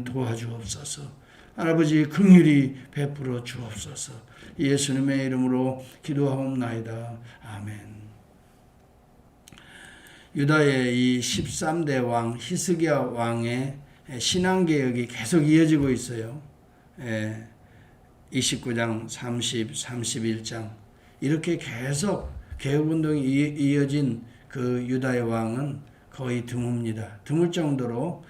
도와주옵소서. 아버지 긍휼히 베풀어 주옵소서. 예수님의 이름으로 기도하옵나이다. 아멘. 유다의 이 13대 왕 히스기야 왕의 신앙개혁이 계속 이어지고 있어요. 29장, 30, 31장 이렇게 계속 개혁운동이 이어진 그 유다의 왕은 거의 드뭅니다. 드물 정도로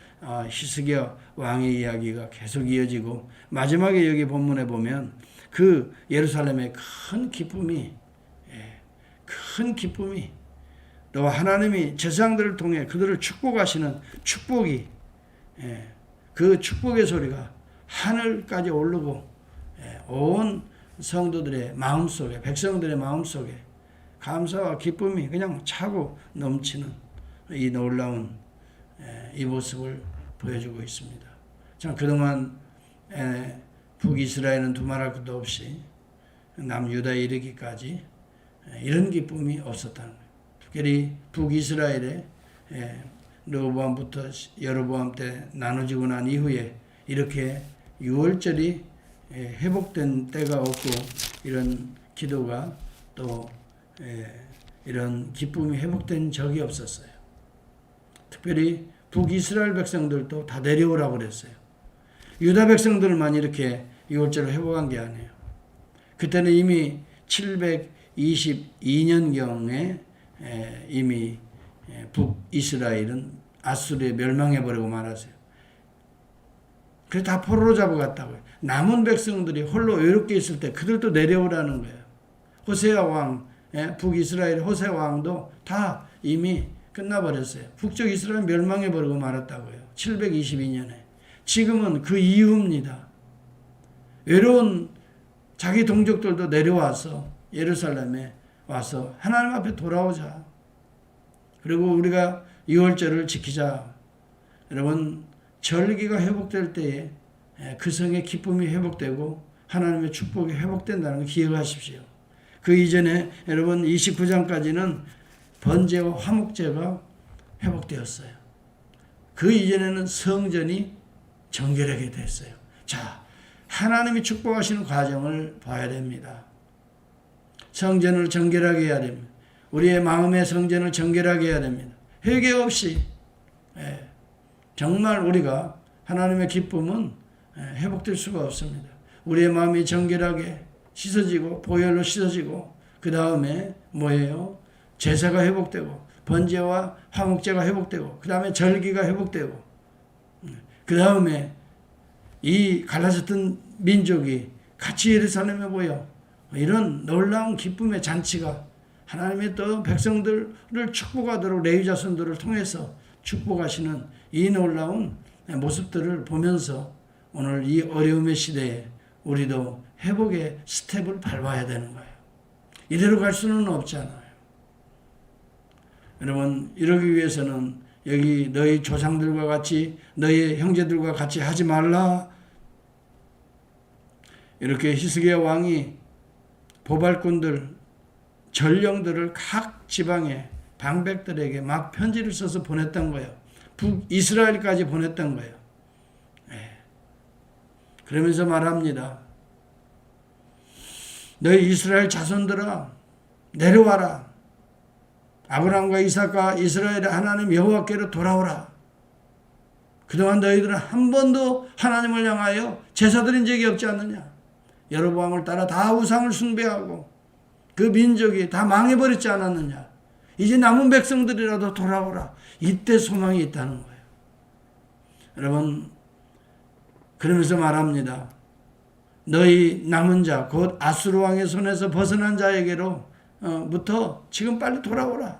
히스기야 왕의 이야기가 계속 이어지고 마지막에 여기 본문에 보면 그 예루살렘의 큰 기쁨이 또 하나님이 제사장들을 통해 그들을 축복하시는 축복이 그 축복의 소리가 하늘까지 오르고 온 성도들의 마음속에 백성들의 마음속에 감사와 기쁨이 그냥 차고 넘치는 이 놀라운 이 모습을 보여주고 있습니다. 참 그동안 북이스라엘은 두말할 것도 없이 남유다에 이르기까지 이런 기쁨이 없었다는 거예요. 특별히 북이스라엘의 르호보암부터 여로보암 때 나눠지고 난 이후에 이렇게 유월절이 회복된 때가 없고 이런 기도가 또 이런 기쁨이 회복된 적이 없었어요. 특별히 북이스라엘 백성들도 다 내려오라고 그랬어요. 유다 백성들만 이렇게 유월절을 회복한 게 아니에요. 그때는 이미 722년경에 이미 북이스라엘은 아수르에 멸망해버리고 말았어요. 그래서 다 포로로 잡아갔다고요. 남은 백성들이 홀로 외롭게 있을 때 그들도 내려오라는 거예요. 호세아 왕, 북이스라엘 호세아 왕도 다 이미 끝나버렸어요. 북쪽 이스라엘 멸망해버리고 말았다고요. 722년에. 지금은 그 이후입니다. 외로운 자기 동족들도 내려와서 예루살렘에 와서 하나님 앞에 돌아오자. 그리고 우리가 유월절을 지키자. 여러분 절기가 회복될 때에 그 성의 기쁨이 회복되고 하나님의 축복이 회복된다는 걸 기억하십시오. 그 이전에 여러분 29장까지는 번제와 화목제가 회복되었어요. 그 이전에는 성전이 정결하게 됐어요. 자, 하나님이 축복하시는 과정을 봐야 됩니다. 성전을 정결하게 해야 됩니다. 우리의 마음의 성전을 정결하게 해야 됩니다. 회개 없이 정말 우리가 하나님의 기쁨은 회복될 수가 없습니다. 우리의 마음이 정결하게 씻어지고 보혈로 씻어지고 그 다음에 뭐예요? 제사가 회복되고 번제와 화목제가 회복되고 그 다음에 절기가 회복되고 그 다음에 이 갈라졌던 민족이 같이 예루살렘에 모여 이런 놀라운 기쁨의 잔치가 하나님의 또 백성들을 축복하도록 레위 자손들을 통해서 축복하시는 이 놀라운 모습들을 보면서 오늘 이 어려움의 시대에 우리도 회복의 스텝을 밟아야 되는 거예요. 이대로 갈 수는 없잖아요. 여러분 이러기 위해서는 여기 너희 조상들과 같이 너희 형제들과 같이 하지 말라. 이렇게 히스기야 왕이 보발꾼들 전령들을 각 지방의 방백들에게 막 편지를 써서 보냈던 거예요. 북이스라엘까지 보냈던 거예요. 그러면서 말합니다. 너희 이스라엘 자손들아 내려와라. 아브라함과 이삭과 이스라엘의 하나님 여호와께로 돌아오라. 그동안 너희들은 한 번도 하나님을 향하여 제사 드린 적이 없지 않느냐. 여로보암을 따라 다 우상을 숭배하고 그 민족이 다 망해버렸지 않았느냐. 이제 남은 백성들이라도 돌아오라. 이때 소망이 있다는 거예요. 여러분 그러면서 말합니다. 너희 남은 자 곧 아수르 왕의 손에서 벗어난 자에게로부터 지금 빨리 돌아오라.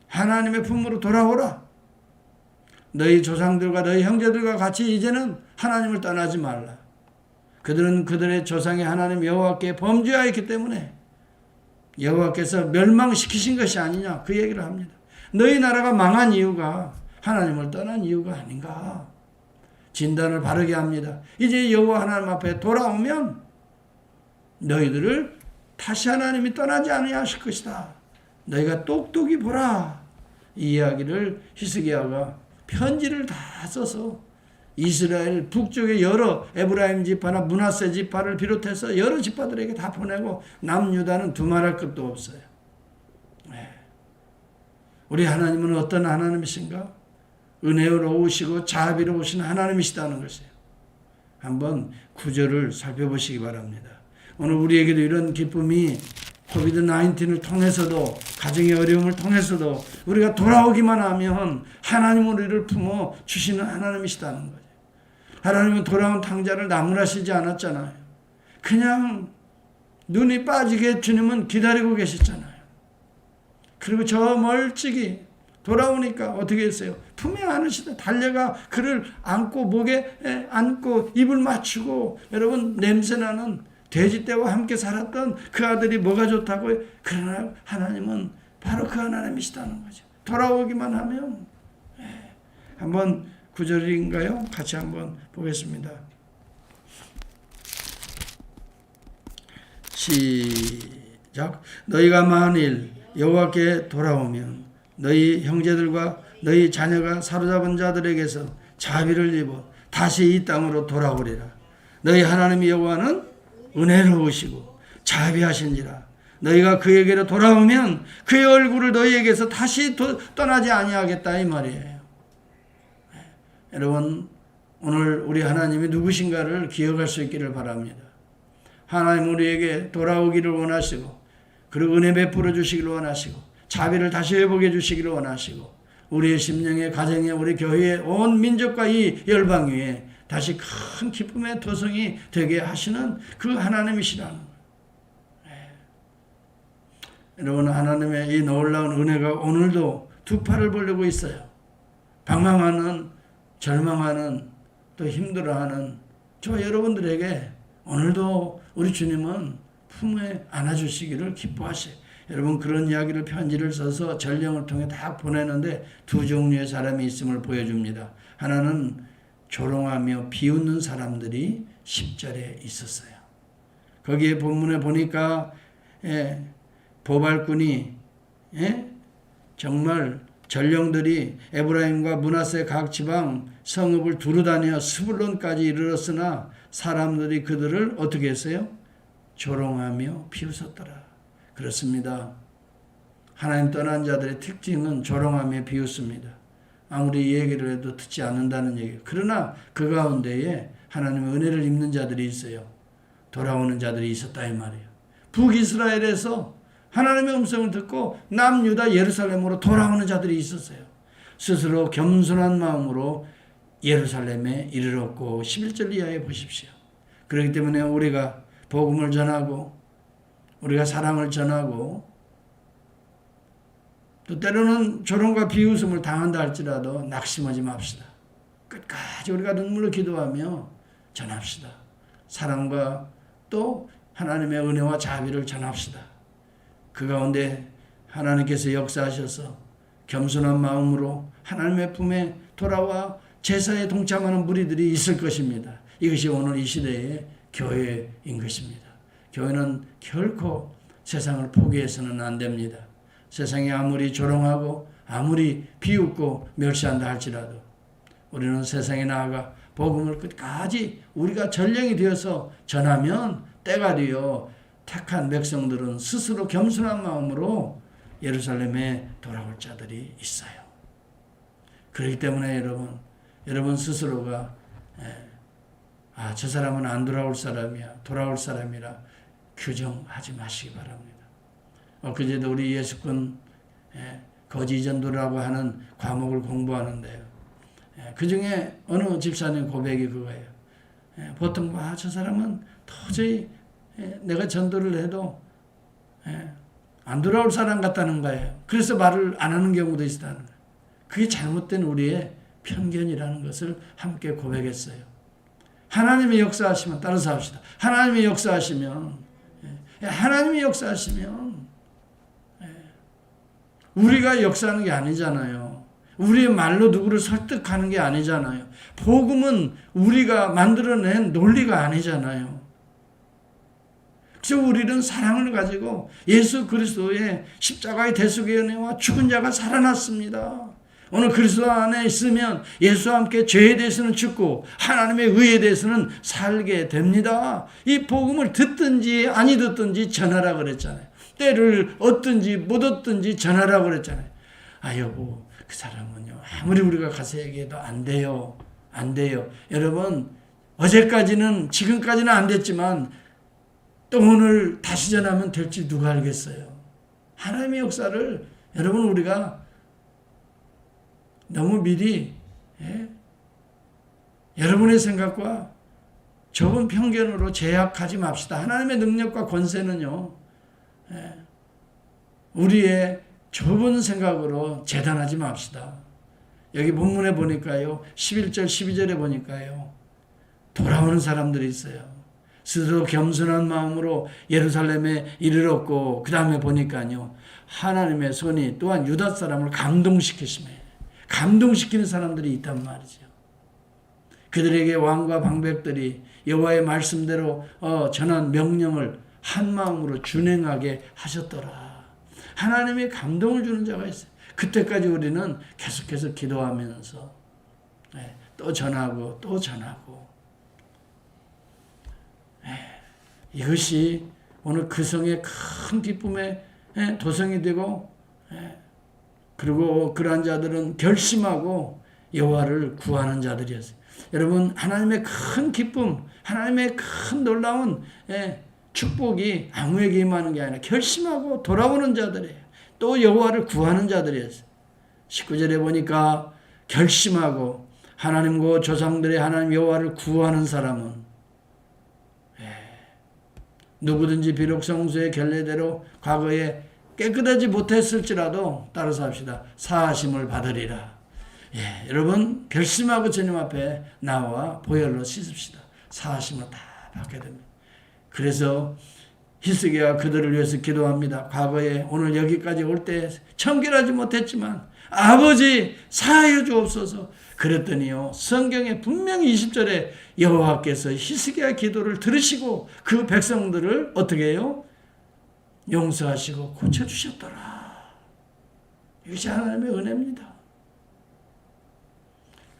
하나님의 품으로 돌아오라. 너희 조상들과 너희 형제들과 같이 이제는 하나님을 떠나지 말라. 그들은 그들의 조상의 하나님 여호와께 범죄하였기 때문에 여호와께서 멸망시키신 것이 아니냐 그 얘기를 합니다. 너희 나라가 망한 이유가 하나님을 떠난 이유가 아닌가. 진단을 바르게 합니다. 이제 여호와 하나님 앞에 돌아오면 너희들을 다시 하나님이 떠나지 아니하실 것이다. 너희가 똑똑히 보라. 이 이야기를 히스기야가 편지를 다 써서 이스라엘 북쪽의 여러 에브라임 지파나 므낫세 지파를 비롯해서 여러 지파들에게 다 보내고 남유다는 두말할 것도 없어요. 우리 하나님은 어떤 하나님이신가? 은혜로우시고 자비로우신 하나님이시다는 것이에요. 한번 구절을 살펴보시기 바랍니다. 오늘 우리에게도 이런 기쁨이 코비드-19을 통해서도 가정의 어려움을 통해서도 우리가 돌아오기만 하면 하나님 우리를 품어 주시는 하나님이시다는 거예요. 하나님은 돌아온 탕자를 나무라시지 않았잖아요. 그냥 눈이 빠지게 주님은 기다리고 계셨잖아요. 그리고 저 멀찍이 돌아오니까 어떻게 했어요? 품에 안으시다 달려가 그를 안고 목에 안고 입을 맞추고 여러분 냄새나는 돼지떼와 함께 살았던 그 아들이 뭐가 좋다고요? 그러나 하나님은 바로 그 하나님이시다는 거죠. 돌아오기만 하면 한번 9절인가요? 같이 한번 보겠습니다. 시작. 너희가 만일 여호와께 돌아오면 너희 형제들과 너희 자녀가 사로잡은 자들에게서 자비를 입어 다시 이 땅으로 돌아오리라. 너희 하나님 여호와는 은혜로우시고 자비하신지라. 너희가 그에게로 돌아오면 그의 얼굴을 너희에게서 다시 떠나지 아니하겠다 이 말이에요. 여러분 오늘 우리 하나님이 누구신가를 기억할 수 있기를 바랍니다. 하나님 우리에게 돌아오기를 원하시고 그리고 은혜 베풀어 주시기를 원하시고 자비를 다시 회복해 주시기를 원하시고 우리의 심령의 가정에 우리 교회의 온 민족과 이 열방 위에 다시 큰 기쁨의 도성이 되게 하시는 그 하나님이시라는 거예요. 여러분 하나님의 이 놀라운 은혜가 오늘도 두 팔을 벌리고 있어요. 방황하는 절망하는 또 힘들어하는 저 여러분들에게 오늘도 우리 주님은 품에 안아주시기를 기뻐하세요. 여러분 그런 이야기를 편지를 써서 전령을 통해 다 보내는데 두 종류의 사람이 있음을 보여줍니다. 하나는 조롱하며 비웃는 사람들이 10절에 있었어요. 거기에 본문에 보니까 보발꾼이 정말 전령들이 에브라임과 므낫세 각 지방 성읍을 두루다녀 스불론까지 이르렀으나 사람들이 그들을 어떻게 했어요? 조롱하며 비웃었더라. 그렇습니다. 하나님 떠난 자들의 특징은 조롱하며 비웃습니다. 아무리 얘기를 해도 듣지 않는다는 얘기예요. 그러나 그 가운데에 하나님의 은혜를 입는 자들이 있어요. 돌아오는 자들이 있었다 이 말이에요. 북이스라엘에서 하나님의 음성을 듣고 남유다 예루살렘으로 돌아오는 자들이 있었어요. 스스로 겸손한 마음으로 예루살렘에 이르렀고 11절 이하에 보십시오. 그렇기 때문에 우리가 복음을 전하고 우리가 사랑을 전하고 또 때로는 조롱과 비웃음을 당한다 할지라도 낙심하지 맙시다. 끝까지 우리가 눈물로 기도하며 전합시다. 사랑과 또 하나님의 은혜와 자비를 전합시다. 그 가운데 하나님께서 역사하셔서 겸손한 마음으로 하나님의 품에 돌아와 제사에 동참하는 무리들이 있을 것입니다. 이것이 오늘 이 시대의 교회인 것입니다. 교회는 결코 세상을 포기해서는 안 됩니다. 세상이 아무리 조롱하고 아무리 비웃고 멸시한다 할지라도 우리는 세상에 나아가 복음을 끝까지 우리가 전령이 되어서 전하면 때가 되어 택한 백성들은 스스로 겸손한 마음으로 예루살렘에 돌아올 자들이 있어요. 그렇기 때문에 여러분 스스로가 저 사람은 안 돌아올 사람이야, 돌아올 사람이라 규정하지 마시기 바랍니다. 엊그제도 우리 예수군 거지 전도라고 하는 과목을 공부하는데요. 그 중에 어느 집사님 고백이 그거예요. 보통 저 사람은 도저히 내가 전도를 해도 안 돌아올 사람 같다는 거예요. 그래서 말을 안 하는 경우도 있다는 거예요. 그게 잘못된 우리의 편견이라는 것을 함께 고백했어요. 하나님의 역사하시면 따라서 합시다. 하나님의 역사하시면 우리가 역사하는 게 아니잖아요. 우리의 말로 누구를 설득하는 게 아니잖아요. 복음은 우리가 만들어낸 논리가 아니잖아요. 그래서 우리는 사랑을 가지고 예수 그리스도의 십자가의 대속의 은혜와 죽은 자가 살아났습니다. 오늘 그리스도 안에 있으면 예수와 함께 죄에 대해서는 죽고 하나님의 의에 대해서는 살게 됩니다. 이 복음을 듣든지 아니 듣든지 전하라 그랬잖아요. 때를 얻든지 못 얻든지 전하라 그랬잖아요. 아 여보, 그 사람은요 아무리 우리가 가서 얘기해도 안 돼요. 안 돼요. 여러분, 어제까지는 지금까지는 안 됐지만 또 오늘 다시 전하면 될지 누가 알겠어요. 하나님의 역사를 여러분 우리가 너무 미리 여러분의 생각과 좁은 편견으로 제약하지 맙시다. 하나님의 능력과 권세는요 우리의 좁은 생각으로 재단하지 맙시다. 여기 본문에 보니까요 11절 12절에 보니까요 돌아오는 사람들이 있어요. 스스로 겸손한 마음으로 예루살렘에 이르렀고 그 다음에 보니까요 하나님의 손이 또한 유다 사람을 감동시키는 사람들이 있단 말이죠. 그들에게 왕과 방백들이 여호와의 말씀대로 전한 명령을 한 마음으로 준행하게 하셨더라. 하나님이 감동을 주는 자가 있어요. 그때까지 우리는 계속해서 기도하면서 또 전하고 또 전하고 이것이 오늘 그 성의 큰 기쁨의 도성이 되고 그리고 그러한 자들은 결심하고 여호와를 구하는 자들이었어요. 여러분 하나님의 큰 기쁨, 하나님의 큰 놀라운 축복이 아무에게 임하는 게 아니라 결심하고 돌아오는 자들이에요. 또 여호와를 구하는 자들이었어요. 19절에 보니까 결심하고 하나님과 조상들의 하나님 여호와를 구하는 사람은 누구든지 비록 성수의 결례대로 과거에 깨끗하지 못했을지라도 따라서 합시다. 사하심을 받으리라. 여러분 결심하고 주님 앞에 나와 보혈로 씻읍시다. 사하심을 다 받게 됩니다. 그래서 히스기야가 그들을 위해서 기도합니다. 과거에 오늘 여기까지 올 때 청결하지 못했지만 아버지 사하여 주옵소서. 그랬더니요 성경에 분명히 20절에 여호와께서 히스기야 기도를 들으시고 그 백성들을 어떻게 해요? 용서하시고 고쳐주셨더라. 이것이 하나님의 은혜입니다.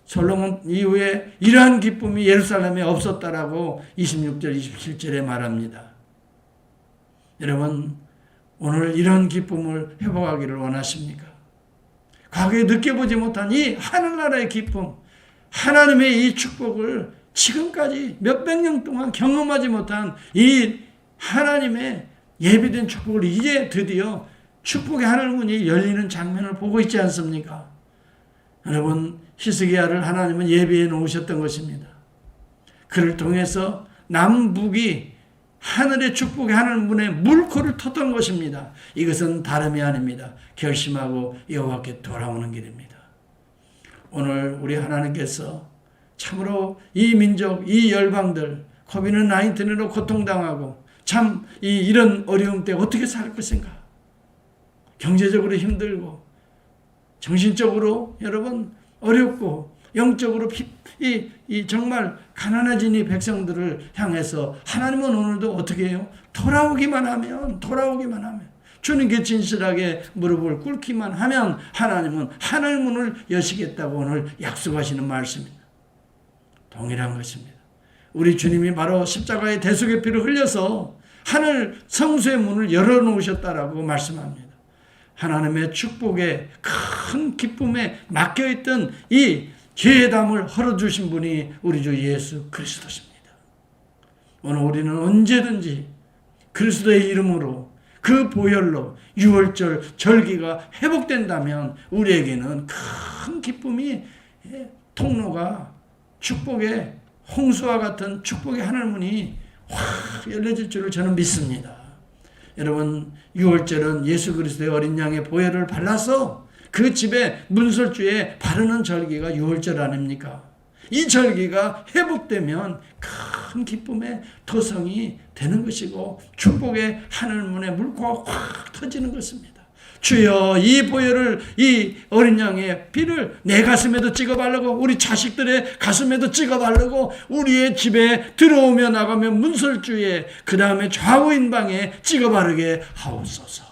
솔로몬 이후에 이러한 기쁨이 예루살렘에 없었다라고 26절 27절에 말합니다. 여러분 오늘 이런 기쁨을 회복하기를 원하십니까? 과거에 느껴보지 못한 이 하늘나라의 기쁨, 하나님의 이 축복을 지금까지 몇백 년 동안 경험하지 못한 이 하나님의 예비된 축복을 이제 드디어 축복의 하늘문이 열리는 장면을 보고 있지 않습니까? 여러분 히스기야를 하나님은 예비해 놓으셨던 것입니다. 그를 통해서 남북이 하늘의 축복의 하늘문에 물꼬를 텄던 것입니다. 이것은 다름이 아닙니다. 결심하고 여호와께 돌아오는 길입니다. 오늘 우리 하나님께서 참으로 이 민족, 이 열방들 코비드 19으로 고통당하고 참 이런 어려움 때 어떻게 살 것인가? 경제적으로 힘들고 정신적으로 여러분 어렵고 영적으로 정말 가난해진 이 백성들을 향해서 하나님은 오늘도 어떻게 해요? 돌아오기만 하면 주님께 진실하게 무릎을 꿇기만 하면 하나님은 하늘문을 여시겠다고 오늘 약속하시는 말씀입니다. 동일한 것입니다. 우리 주님이 바로 십자가의 대속의 피를 흘려서 하늘 성수의 문을 열어놓으셨다라고 말씀합니다. 하나님의 축복에 큰 기쁨에 막혀있던 이 죄의 담을 헐어주신 분이 우리 주 예수 그리스도십니다. 오늘 우리는 언제든지 그리스도의 이름으로 그 보혈로 유월절 절기가 회복된다면 우리에게는 큰 기쁨이 통로가 축복의 홍수와 같은 축복의 하늘문이 확 열려질 줄을 저는 믿습니다. 여러분 유월절은 예수 그리스도의 어린 양의 보혈을 발라서 그 집에 문설주에 바르는 절기가 유월절 아닙니까? 이 절기가 회복되면 큰 기쁨의 토성이 되는 것이고 축복의 하늘문에 물꼬가 확 터지는 것입니다. 주여 이 보혈을 이 어린 양의 피를 내 가슴에도 찍어 바르고 우리 자식들의 가슴에도 찍어 바르고 우리의 집에 들어오며 나가며 문설주에 그 다음에 좌우인방에 찍어 바르게 하옵소서.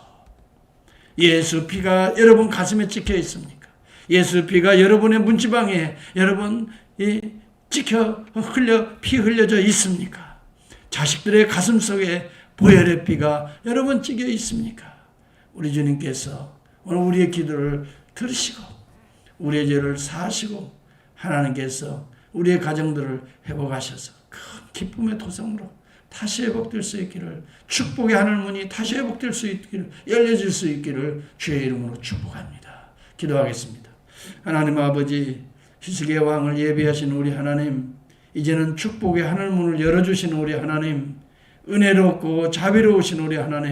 예수 피가 여러분 가슴에 찍혀 있습니까? 예수 피가 여러분의 문지방에 여러분 찍혀 피 흘려져 있습니까? 자식들의 가슴 속에 보혈의 피가 여러분 찍혀 있습니까? 우리 주님께서 오늘 우리의 기도를 들으시고 우리의 죄를 사하시고 하나님께서 우리의 가정들을 회복하셔서 큰 기쁨의 도성으로 다시 회복될 수 있기를, 축복의 하늘문이 다시 회복될 수 있기를, 열려질 수 있기를 주의 이름으로 축복합니다. 기도하겠습니다. 하나님 아버지, 희석의 왕을 예비하신 우리 하나님, 이제는 축복의 하늘문을 열어주신 우리 하나님, 은혜롭고 자비로우신 우리 하나님,